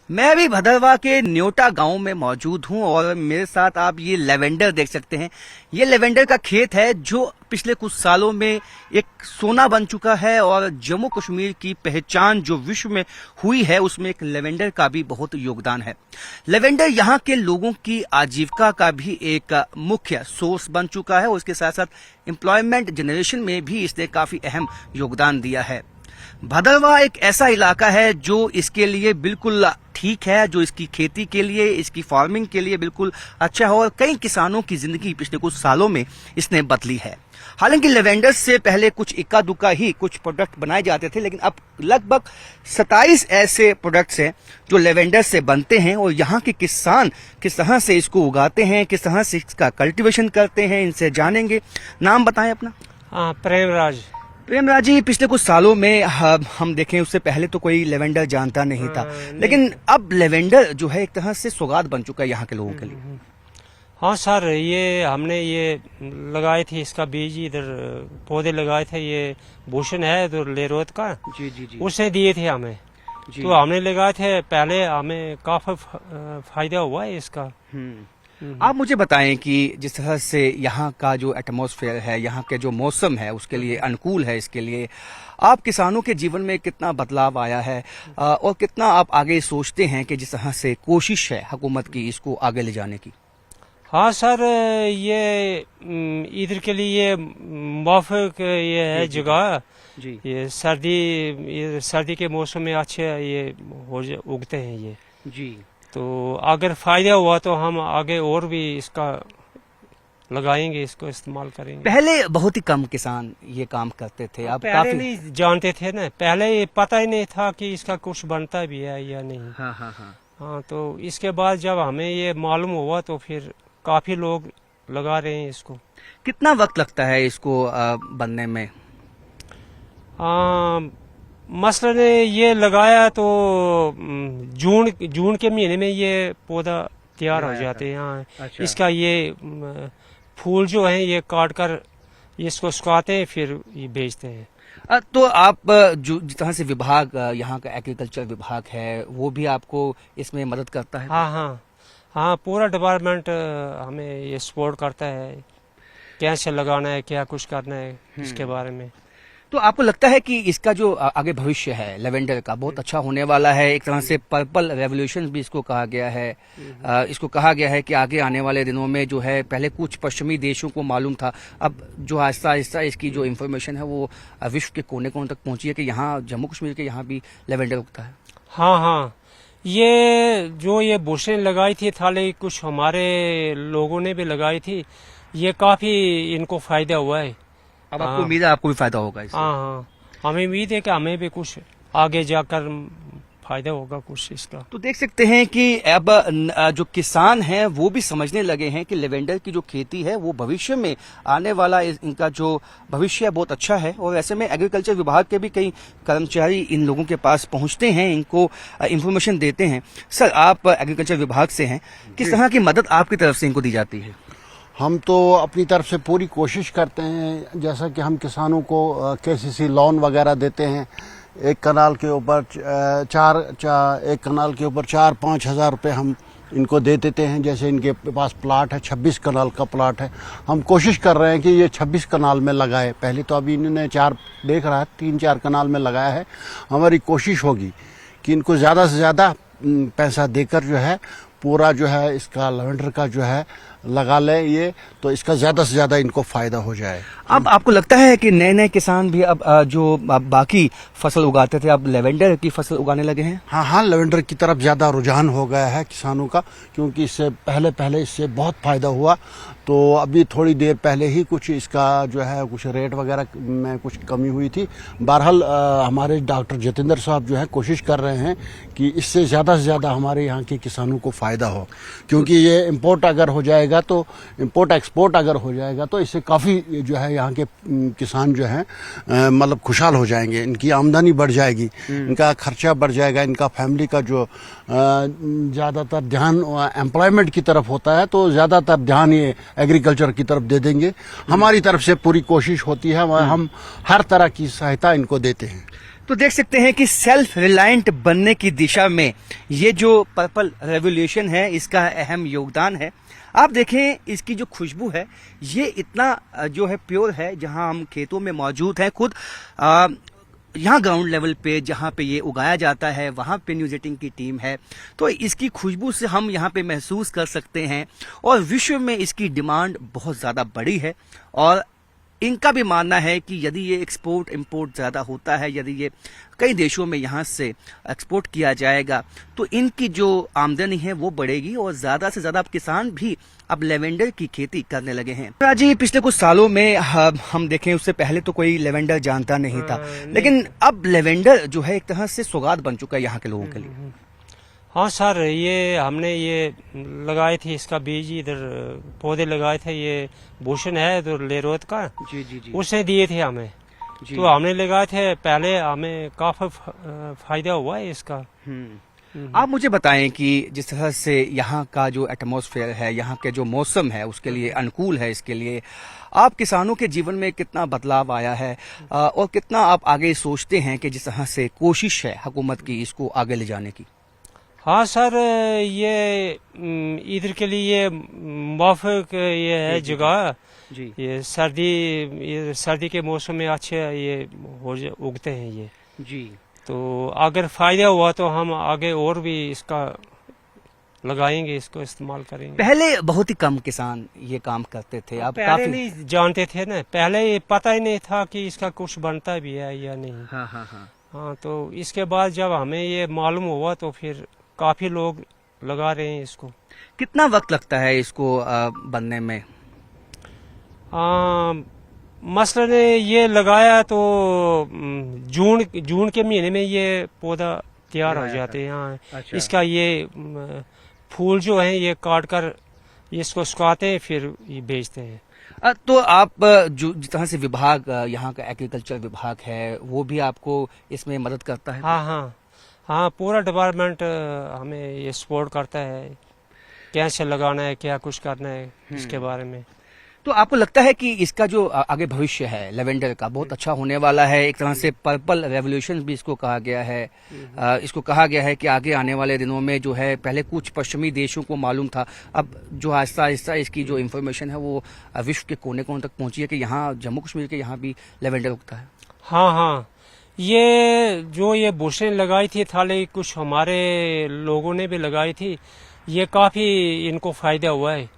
मैं अभी भदरवा के न्योटा गांव में मौजूद हूं और मेरे साथ आप ये लेवेंडर देख सकते हैं। ये लेवेंडर का खेत है जो पिछले कुछ सालों में एक सोना बन चुका है और जम्मू कश्मीर की पहचान जो विश्व में हुई है उसमें एक लेवेंडर का भी बहुत योगदान है। लेवेंडर यहाँ के लोगों की आजीविका का भी एक मुख्य सोर्स बन चुका है और उसके साथ साथ एम्प्लॉयमेंट जनरेशन में भी इसने काफी अहम योगदान दिया है। भदरवा एक ऐसा इलाका है जो इसके लिए बिल्कुल ठीक है, जो इसकी खेती के लिए, इसकी फार्मिंग के लिए बिल्कुल अच्छा है और कई किसानों की जिंदगी पिछले कुछ सालों में इसने बदली है। हालांकि लेवेंडर से पहले कुछ इक्का दुक्का ही कुछ प्रोडक्ट बनाए जाते थे, लेकिन अब लगभग 27 ऐसे प्रोडक्ट्स हैं जो लेवेंडर से बनते हैं और यहाँ के किसान किस तरह से इसको उगाते हैं, किस तरह से इसका कल्टीवेशन करते हैं, इनसे जानेंगे। नाम बताएं अपना। प्रेमराज जी, पिछले कुछ सालों में हम देखें उससे पहले तो कोई लेवेंडर जानता नहीं था, लेकिन अब लेवेंडर जो है एक तरह से सौगात बन चुका है यहाँ के लोगों के लिए। हाँ सर, ये हमने ये लगाए थे, इसका बीज इधर पौधे लगाए थे। ये भूषण है तो लेरोत का, जी जी जी, उसने दिए थे हमें, तो हमने लगाए थे पहले, हमें काफी फायदा हुआ है इसका। आप मुझे बताएं कि जिस तरह से यहाँ का जो एटमॉस्फेयर है, यहाँ के जो मौसम है उसके लिए अनुकूल है, इसके लिए आप किसानों के जीवन में कितना बदलाव आया है और कितना आप आगे सोचते हैं कि जिस तरह से कोशिश है हुकूमत की इसको आगे ले जाने की। हाँ सर, ये इधर के लिए मुआफिक ये है जगह जी। ये सर्दी के मौसम में अच्छे ये उगते हैं ये जी। तो अगर फायदा हुआ तो हम आगे और भी इसका लगाएंगे, इसको इस्तेमाल करेंगे। पहले बहुत ही कम किसान ये काम करते थे, अब पहले काफी नहीं जानते थे ना, पहले ये पता ही नहीं था कि इसका कुछ बनता भी है या नहीं। हाँ हाँ हाँ। हाँ, तो इसके बाद जब हमें ये मालूम हुआ तो फिर काफी लोग लगा रहे हैं इसको। कितना वक्त लगता है इसको बनने में? मसलन ये लगाया तो जून के महीने में ये पौधा तैयार हो जाते हैं। हाँ, अच्छा। इसका ये फूल जो है ये काट कर इसको सुखाते हैं, फिर ये बेचते हैं। तो आप जो जिस तरह से विभाग यहाँ का एग्रीकल्चर विभाग है वो भी आपको इसमें मदद करता है? हाँ हाँ हाँ, पूरा डिपार्टमेंट हमें ये सपोर्ट करता है, कैसे लगाना है, क्या कुछ करना है इसके बारे में। तो आपको लगता है कि इसका जो आगे भविष्य है लेवेंडर का बहुत अच्छा होने वाला है? एक तरह से पर्पल रेवोल्यूशन भी इसको कहा गया है। इसको कहा गया है कि आगे आने वाले दिनों में जो है, पहले कुछ पश्चिमी देशों को मालूम था, अब जो आहिस्ता आहिस्ता इसकी जो इन्फॉर्मेशन है वो विश्व के कोने कोने तक पहुंची है कि यहाँ जम्मू कश्मीर के यहाँ भी लेवेंडर उगता है। हाँ हाँ, ये जो ये बुशें लगाई थी थाले, कुछ हमारे लोगों ने भी लगाई थी, ये काफी इनको फायदा हुआ है। अब आपको उम्मीद है आपको भी फायदा होगा इससे? हाँ हाँ, हमें उम्मीद है कि हमें भी कुछ आगे जाकर फायदा होगा कुछ इसका। तो देख सकते हैं कि अब जो किसान हैं वो भी समझने लगे हैं कि लेवेंडर की जो खेती है वो भविष्य में आने वाला इनका जो भविष्य है बहुत अच्छा है। और ऐसे में एग्रीकल्चर विभाग के भी कई कर्मचारी इन लोगों के पास पहुंचते हैं, इनको इंफॉर्मेशन देते हैं। सर, आप एग्रीकल्चर विभाग से हैं, किस तरह की मदद आपकी तरफ से इनको दी जाती है? हम तो अपनी तरफ से पूरी कोशिश करते हैं, जैसा कि हम किसानों को केसीसी लोन वगैरह देते हैं। एक कनाल के ऊपर एक कनाल के ऊपर 4-5 हज़ार रुपये हम इनको दे देते हैं। जैसे इनके पास प्लाट है, 26 कनाल का प्लाट है, हम कोशिश कर रहे हैं कि ये 26 कनाल में लगाए। पहले तो अभी इन्होंने 3-4 कनाल में लगाया है। हमारी कोशिश होगी कि इनको ज़्यादा से ज़्यादा पैसा देकर जो है पूरा जो है इसका लेवेंडर का जो है लगा ले, ये तो इसका ज्यादा से ज्यादा इनको फायदा हो जाए। अब आपको लगता है कि नए नए किसान भी अब जो बाकी फसल उगाते थे अब लेवेंडर की फसल उगाने लगे हैं? हाँ हाँ, लेवेंडर की तरफ ज्यादा रुझान हो गया है किसानों का, क्योंकि इससे पहले इससे बहुत फायदा हुआ। तो अभी थोड़ी देर पहले ही कुछ इसका जो है कुछ रेट वगैरह में कुछ कमी हुई थी। बहरहाल हमारे डॉक्टर जतेंद्र साहब जो है कोशिश कर रहे हैं कि इससे ज़्यादा से ज़्यादा हमारे यहाँ के किसानों को फ़ायदा हो, क्योंकि ये इम्पोर्ट अगर हो जाएगा तो इम्पोर्ट एक्सपोर्ट अगर हो जाएगा तो इससे काफ़ी जो है यहाँ के किसान जो है मतलब खुशहाल हो जाएंगे, इनकी आमदनी बढ़ जाएगी, इनका खर्चा बढ़ जाएगा, इनका फैमिली का जो ज़्यादातर ध्यान एम्प्लॉयमेंट की तरफ होता है तो ज़्यादातर ध्यान ये एग्रीकल्चर की तरफ दे देंगे। हमारी तरफ से पूरी कोशिश होती है, हम हर तरह की सहायता इनको देते हैं। तो देख सकते हैं कि सेल्फ रिलायंट बनने की दिशा में ये जो पर्पल रेवोल्यूशन है इसका अहम योगदान है। आप देखें इसकी जो खुशबू है ये इतना जो है प्योर है। जहां हम खेतों में मौजूद हैं खुद यहाँ ग्राउंड लेवल पे जहाँ पे ये उगाया जाता है वहाँ पे न्यूजेटिंग की टीम है, तो इसकी खुशबू से हम यहाँ पे महसूस कर सकते हैं। और विश्व में इसकी डिमांड बहुत ज़्यादा बड़ी है और इनका भी मानना है कि यदि ये एक्सपोर्ट इंपोर्ट ज़्यादा होता है, यदि ये कई देशों में यहाँ से एक्सपोर्ट किया जाएगा तो इनकी जो आमदनी है वो बढ़ेगी और ज़्यादा से ज़्यादा किसान भी अब लेवेंडर की खेती करने लगे हैं। जी पिछले कुछ सालों में हम देखें उससे पहले तो कोई लेवेंडर जानता नहीं था, लेकिन अब लेवेंडर जो है एक तरह से सौगात बन चुका है यहाँ के लोगों के लिए। हाँ सर, ये हमने ये लगाए थे, इसका बीज इधर पौधे लगाए थे, ये भूषण है इधर लेरोत का, जी जी जी, उसने दिए थे हमें जी। तो हमने लगाए थे पहले, हमें काफी फायदा हुआ है इसका। आप मुझे बताएं कि जिस तरह से यहाँ का जो एटमॉस्फेयर है, यहाँ के जो मौसम है उसके लिए अनुकूल है, इसके लिए आप किसानों के जीवन में कितना बदलाव आया है और कितना आप आगे सोचते हैं कि जिस तरह से कोशिश है हुकूमत की इसको आगे ले जाने की? हाँ सर, ये इधर के लिए मुआफिक ये है जगह जी। ये सर्दी के मौसम में अच्छे ये उगते हैं ये जी। तो अगर फायदा हुआ तो हम आगे और भी इसका लगाएंगे, इसको इस्तेमाल करेंगे। पहले बहुत ही कम किसान ये काम करते थे, अब पहले काफी नहीं जानते थे ना, पहले ये पता ही नहीं था कि इसका कुछ बनता भी है या नहीं। हाँ हाँ हाँ। हाँ, तो इसके बाद जब हमें ये मालूम हुआ तो फिर काफी लोग लगा रहे हैं इसको। कितना वक्त लगता है इसको बनने में? मसलन ये लगाया तो जून के महीने में ये पौधा तैयार हो जाते हैं। हाँ, अच्छा। इसका ये फूल जो है ये काट कर इसको सुखाते हैं, फिर ये बेचते हैं। तो आप जो जिस तरह से विभाग यहाँ का एग्रीकल्चर विभाग है वो भी आपको इसमें मदद करता है? हाँ हाँ हाँ, पूरा डिपार्टमेंट हमें ये सपोर्ट करता है, कैसे लगाना है, क्या कुछ करना है इसके बारे में। तो आपको लगता है कि इसका जो आगे भविष्य है लेवेंडर का बहुत अच्छा होने वाला है? एक तरह से पर्पल रेवोल्यूशन भी इसको कहा गया है। इसको कहा गया है कि आगे आने वाले दिनों में जो है, पहले कुछ पश्चिमी देशों को मालूम था, अब जो आहिस्ता आहिस्ता इसकी जो इन्फॉर्मेशन है वो विश्व के कोने कोने तक पहुंची है कि यहाँ जम्मू कश्मीर के यहाँ भी लेवेंडर उगता है। हाँ हाँ, ये जो ये बुशें लगाई थी थाले, कुछ हमारे लोगों ने भी लगाई थी, ये काफी इनको फायदा हुआ है।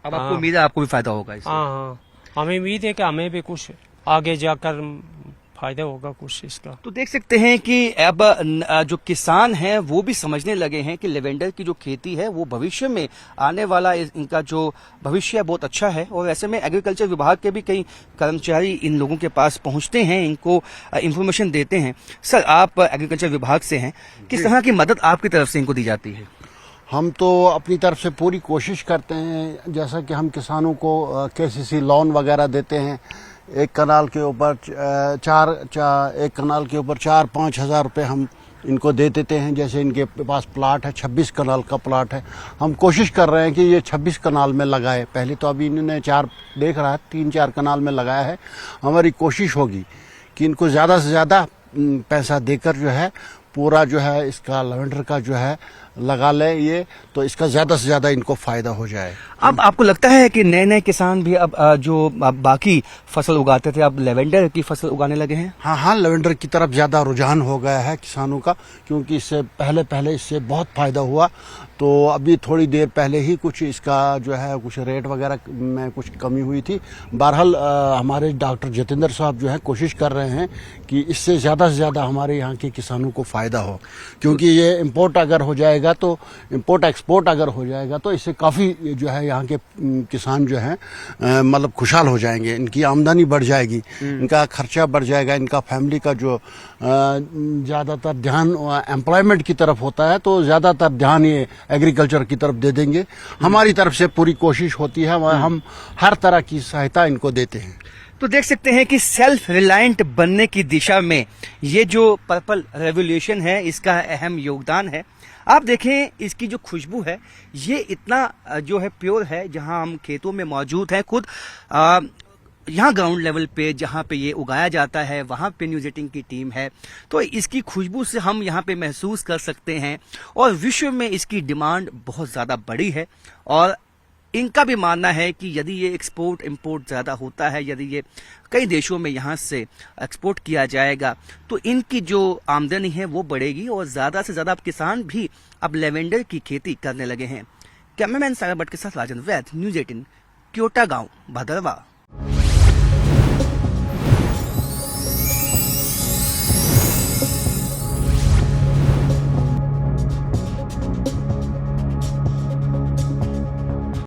अब आपको उम्मीद है आपको भी फायदा होगा इससे? हाँ हाँ, हमें उम्मीद है कि हमें भी कुछ आगे जाकर फायदा होगा कुछ इसका। तो देख सकते हैं कि अब जो किसान हैं वो भी समझने लगे हैं कि लेवेंडर की जो खेती है वो भविष्य में आने वाला इनका जो भविष्य है बहुत अच्छा है। और ऐसे में एग्रीकल्चर विभाग के भी कई कर्मचारी इन लोगों के पास पहुंचते हैं, इनको इंफॉर्मेशन देते हैं। सर, आप एग्रीकल्चर विभाग से हैं, किस तरह की मदद आपकी तरफ से इनको दी जाती है? हम तो अपनी तरफ से पूरी कोशिश करते हैं, जैसा कि हम किसानों को केसीसी लोन वगैरह देते हैं। एक कनाल के ऊपर एक कनाल के ऊपर 4-5 हज़ार रुपये हम इनको दे देते हैं। जैसे इनके पास प्लाट है, 26 कनाल का प्लाट है, हम कोशिश कर रहे हैं कि ये 26 कनाल में लगाए। पहले तो अभी इन्होंने 3-4 कनाल में लगाया है। हमारी कोशिश होगी कि इनको ज़्यादा से ज़्यादा पैसा देकर जो है पूरा जो है इसका लेवेंडर का जो है लगा ले, ये तो इसका ज्यादा से ज्यादा इनको फायदा हो जाए। अब आपको लगता है कि नए नए किसान भी अब जो बाकी फसल उगाते थे अब लेवेंडर की फसल उगाने लगे हैं? हाँ हाँ, लेवेंडर की तरफ ज्यादा रुझान हो गया है किसानों का, क्योंकि इससे पहले इससे बहुत फायदा हुआ। तो अभी थोड़ी देर पहले ही कुछ इसका जो है कुछ रेट वगैरह में कुछ कमी हुई थी। बहरहाल हमारे डॉक्टर जितेंद्र साहब जो है कोशिश कर रहे हैं कि इससे ज़्यादा से ज़्यादा हमारे यहाँ के किसानों को फ़ायदा हो, क्योंकि ये इम्पोर्ट अगर हो जाएगा तो इम्पोर्ट एक्सपोर्ट अगर हो जाएगा तो इससे काफ़ी जो है यहाँ के किसान जो हैं मतलब खुशहाल हो जाएंगे, इनकी आमदनी बढ़ जाएगी, इनका खर्चा बढ़ जाएगा, इनका फैमिली का जो ज़्यादातर ध्यान एम्प्लॉयमेंट की तरफ होता है तो ज़्यादातर ध्यान ये एग्रीकल्चर की तरफ दे देंगे। हमारी तरफ से पूरी कोशिश होती है, हम हर तरह की सहायता इनको देते हैं। तो देख सकते हैं कि सेल्फ रिलायंट बनने की दिशा में ये जो पर्पल रेवोल्यूशन है इसका अहम योगदान है। आप देखें इसकी जो खुशबू है ये इतना जो है प्योर है। जहां हम खेतों में मौजूद हैं खुद यहाँ ग्राउंड लेवल पे जहाँ पे ये उगाया जाता है वहाँ पे न्यूज 18 की टीम है, तो इसकी खुशबू से हम यहाँ पे महसूस कर सकते हैं। और विश्व में इसकी डिमांड बहुत ज़्यादा बड़ी है और इनका भी मानना है कि यदि ये एक्सपोर्ट इंपोर्ट ज़्यादा होता है, यदि ये कई देशों में यहाँ से एक्सपोर्ट किया जाएगा तो इनकी जो आमदनी है वो बढ़ेगी और ज़्यादा से ज़्यादा किसान भी अब लेवेंडर की खेती करने लगे हैं। कैमरामैन सागर भट्ट के साथ राजन वैद, न्यूज 18, क्योटा गांव, भदरवा।